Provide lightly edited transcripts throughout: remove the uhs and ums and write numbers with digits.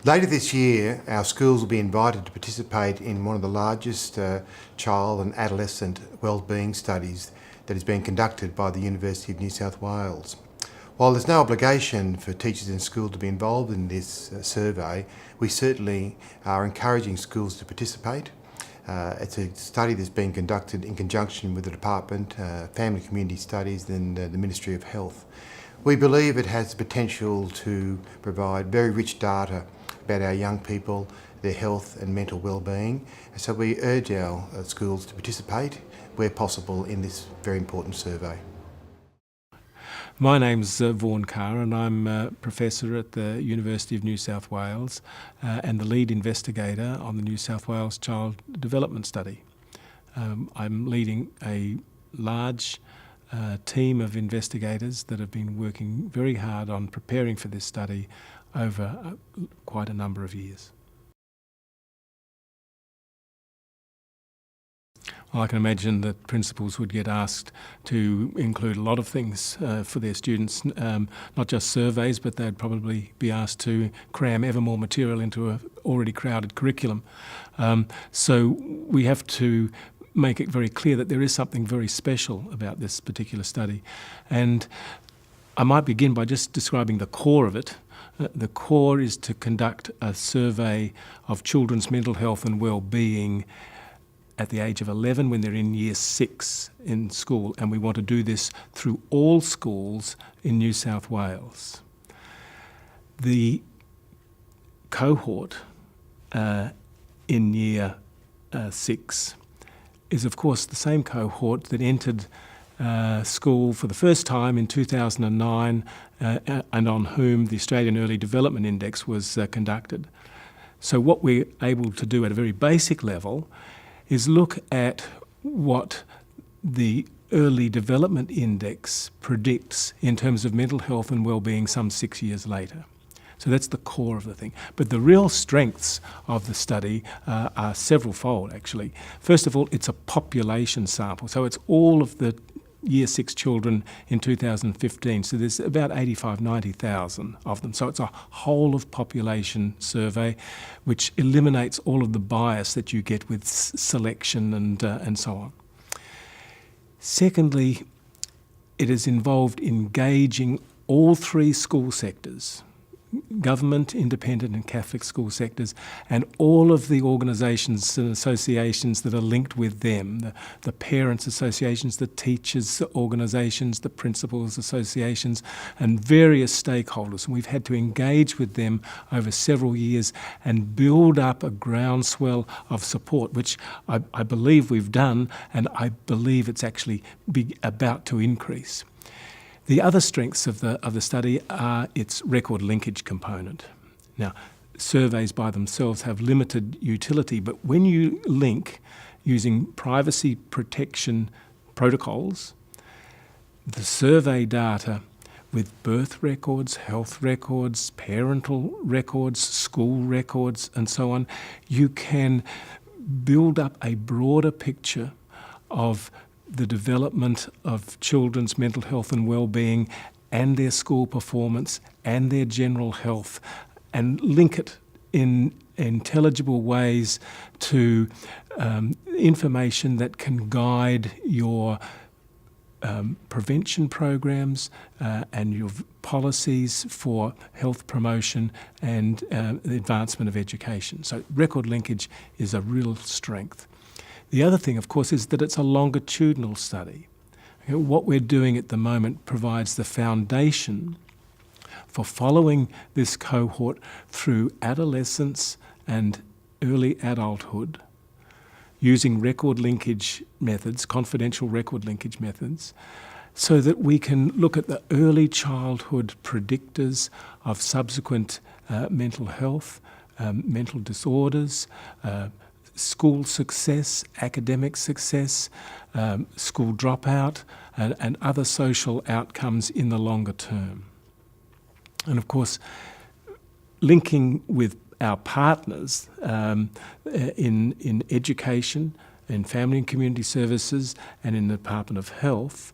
Later this year, our schools will be invited to participate in one of the largest child and adolescent wellbeing studies that is being conducted by the University of New South Wales. While there's no obligation for teachers in school to be involved in this survey, we certainly are encouraging schools to participate. It's a study that's being conducted in conjunction with the Department, Family and Community Studies and the Ministry of Health. We believe it has the potential to provide very rich data about our young people, their health and mental well-being. So we urge our schools to participate where possible in this very important survey. My name's Vaughan Carr and I'm a professor at the University of New South Wales and the lead investigator on the New South Wales Child Development Study. I'm leading a large team of investigators that have been working very hard on preparing for this study over quite a number of years. Well, I can imagine that principals would get asked to include a lot of things for their students, not just surveys, but they'd probably be asked to cram ever more material into an already crowded curriculum. So we have to make it very clear that there is something very special about this particular study. And I might begin by just describing the core of it. The core is to conduct a survey of children's mental health and well-being at the age of 11 when they're in year 6 in school, and we want to do this through all schools in New South Wales. The cohort in year 6 is of course the same cohort that entered school for the first time in 2009 and on whom the Australian Early Development Index was conducted. So what we're able to do at a very basic level is look at what the Early Development Index predicts in terms of mental health and well-being some 6 years later. So that's the core of the thing. But the real strengths of the study are several-fold, actually. First of all, it's a population sample. So it's all of the Year 6 children in 2015. So there's about 90,000 of them. So it's a whole of population survey, which eliminates all of the bias that you get with selection and so on. Secondly, it is involved engaging all 3 school sectors: government, independent and Catholic school sectors, and all of the organisations and associations that are linked with them, the parents' associations, the teachers' organisations, the principals' associations, and various stakeholders. And we've had to engage with them over several years and build up a groundswell of support, which I believe we've done, and I believe it's actually about to increase. The other strengths of the study are its record linkage component. Now, surveys by themselves have limited utility, but when you link using privacy protection protocols, the survey data with birth records, health records, parental records, school records, and so on, you can build up a broader picture of the development of children's mental health and well-being and their school performance and their general health, and link it in intelligible ways to information that can guide your prevention programs and your policies for health promotion and the advancement of education. So record linkage is a real strength. The other thing, of course, is that it's a longitudinal study. What we're doing at the moment provides the foundation for following this cohort through adolescence and early adulthood, using record linkage methods, confidential record linkage methods, so that we can look at the early childhood predictors of subsequent mental health, mental disorders, school success, academic success, school dropout, and other social outcomes in the longer term. And of course, linking with our partners in education, in family and community services, and in the Department of Health,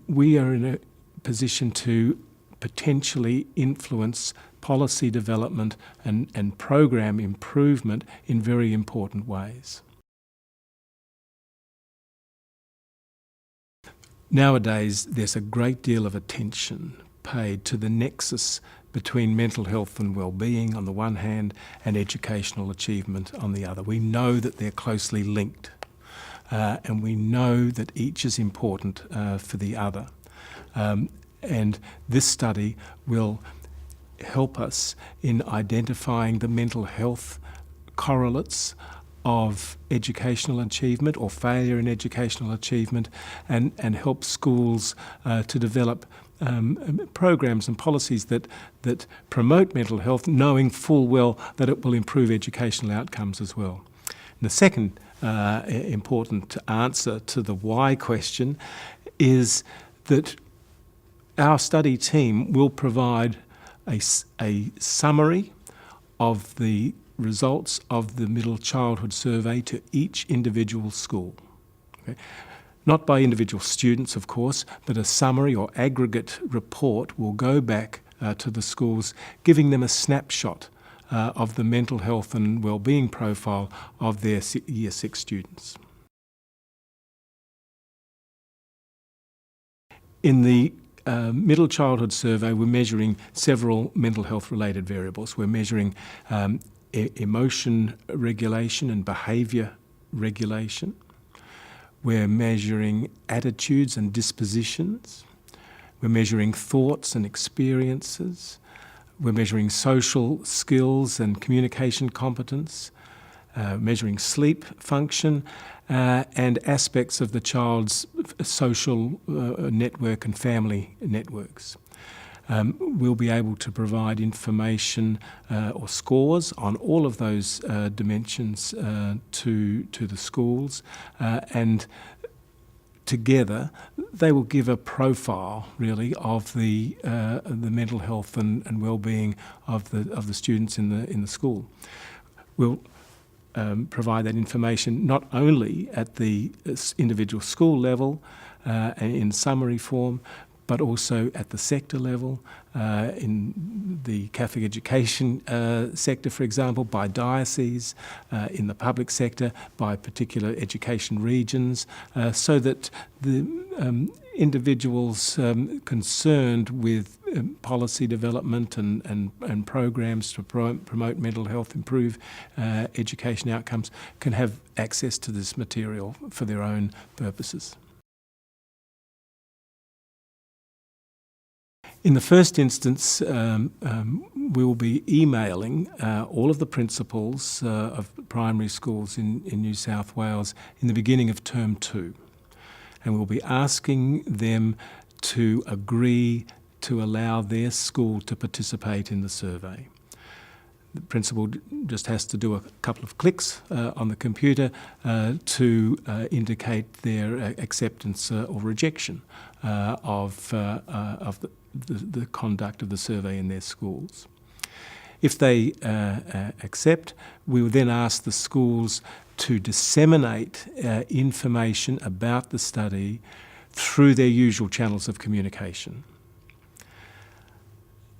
we are in a position to potentially influence policy development and program improvement in very important ways. Nowadays, there's a great deal of attention paid to the nexus between mental health and well-being on the one hand and educational achievement on the other. We know that they're closely linked, and we know that each is important for the other. And this study will help us in identifying the mental health correlates of educational achievement or failure in educational achievement, and help schools to develop programs and policies that promote mental health, knowing full well that it will improve educational outcomes as well. And the second important answer to the why question is that our study team will provide a summary of the results of the Middle Childhood Survey to each individual school. Okay? Not by individual students, of course, but a summary or aggregate report will go back to the schools, giving them a snapshot of the mental health and well-being profile of their Year 6 students. In the Middle Childhood Survey, we're measuring several mental health related variables. We're measuring emotion regulation and behaviour regulation. We're measuring attitudes and dispositions. We're measuring thoughts and experiences. We're measuring social skills and communication competence, measuring sleep function, and aspects of the child's social network and family networks. We'll be able to provide information or scores on all of those dimensions to the schools, and together they will give a profile really of the mental health and well-being of the students in the school. We'll provide that information not only at the individual school level in summary form, but also at the sector level, in the Catholic education sector, for example, by diocese, in the public sector, by particular education regions, so that the individuals concerned with policy development and programs to promote mental health, improve education outcomes, can have access to this material for their own purposes. In the first instance, we will be emailing all of the principals of primary schools in New South Wales in the beginning of Term 2. And we'll be asking them to agree to allow their school to participate in the survey. The principal just has to do a couple of clicks on the computer to indicate their acceptance or rejection of the conduct of the survey in their schools. If they accept, we will then ask the schools to disseminate information about the study through their usual channels of communication.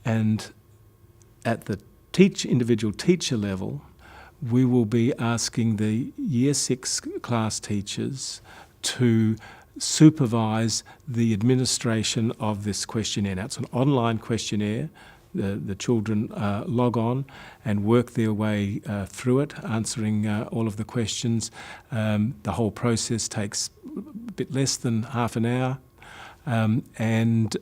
And at the individual teacher level, we will be asking the Year 6 class teachers to supervise the administration of this questionnaire. Now, it's an online questionnaire. The children log on and work their way through it, answering all of the questions. The whole process takes a bit less than half an hour, and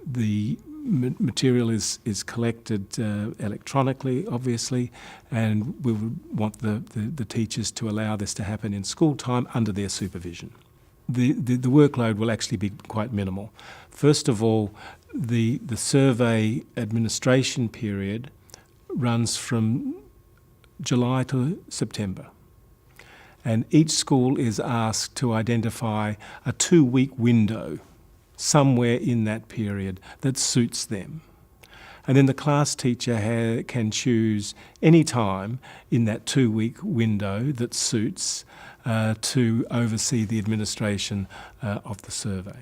the material is collected electronically, obviously, and we would want the teachers to allow this to happen in school time under their supervision. The workload will actually be quite minimal. First of all, the survey administration period runs from July to September. And each school is asked to identify a 2-week window somewhere in that period that suits them. And then the class teacher can choose any time in that 2-week window that suits to oversee the administration of the survey.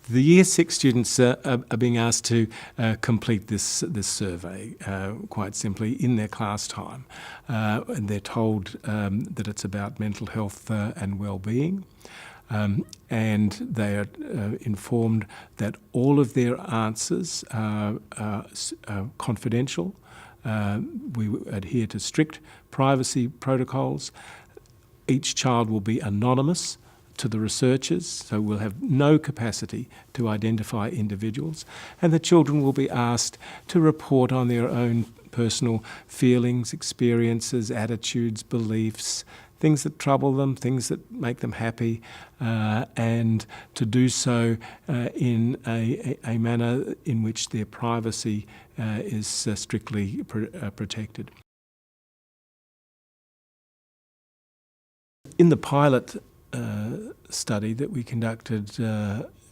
The Year 6 students are being asked to complete this survey, quite simply, in their class time. And they're told that it's about mental health and well-being. And they are informed that all of their answers are confidential. We adhere to strict privacy protocols. Each child will be anonymous to the researchers, so we'll have no capacity to identify individuals, and the children will be asked to report on their own personal feelings, experiences, attitudes, beliefs, things that trouble them, things that make them happy, and to do so in a manner in which their privacy is strictly protected. In the pilot study that we conducted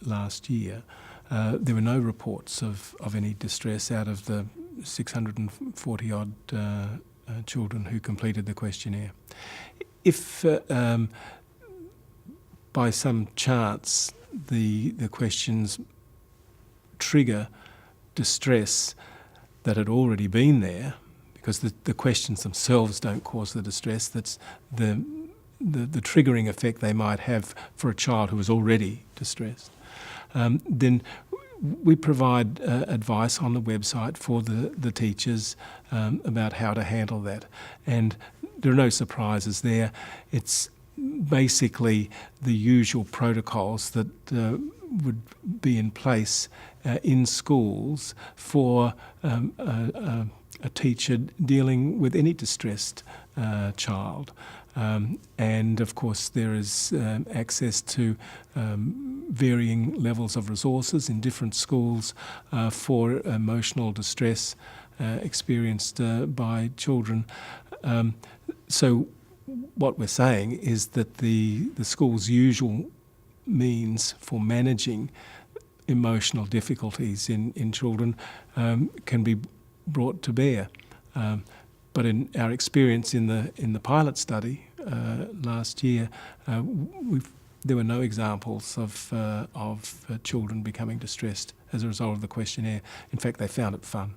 last year, there were no reports of any distress out of the 640-odd children who completed the questionnaire. If by some chance the questions trigger distress that had already been there, because the questions themselves don't cause the distress, that's the triggering effect they might have for a child who is already distressed, then we provide advice on the website for the teachers about how to handle that. And there are no surprises there. It's basically the usual protocols that would be in place in schools for a teacher dealing with any distressed child. And of course there is access to varying levels of resources in different schools for emotional distress experienced by children. So what we're saying is that the school's usual means for managing emotional difficulties in children can be brought to bear. But in our experience in the pilot study last year, there were no examples of children becoming distressed as a result of the questionnaire. In fact, they found it fun.